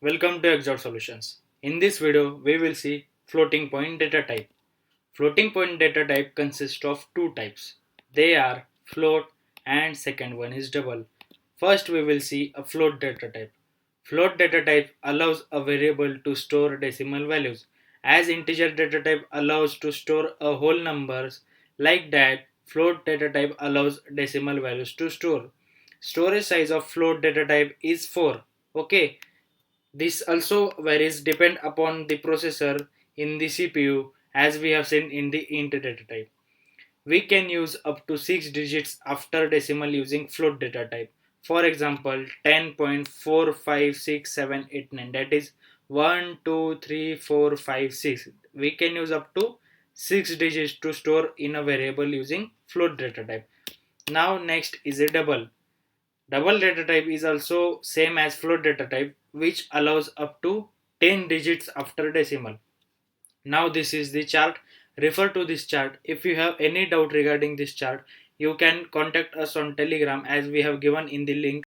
Welcome to Exhort Solutions. In this video, we will see floating point data type. Floating point data type consists of two types. They are float and second one is double. First, we will see a float data type. Float data type allows a variable to store decimal values, as integer data type allows to store a whole numbers. Like that, float data type allows decimal values to store. Storage size of float data type is 4. Okay, this also varies depend upon the processor in the CPU, as we have seen in the int data type. We can use up to 6 digits after decimal using float data type. For example, 10.456789, that is 1, 2, 3, 4, 5, 6. We can use up to 6 digits to store in a variable using float data type. Now next is a double. Double data type is also same as float data type, which allows up to 10 digits after decimal. Now this is the chart. Refer to this chart. If you have any doubt regarding this chart, you can contact us on Telegram, as we have given in the link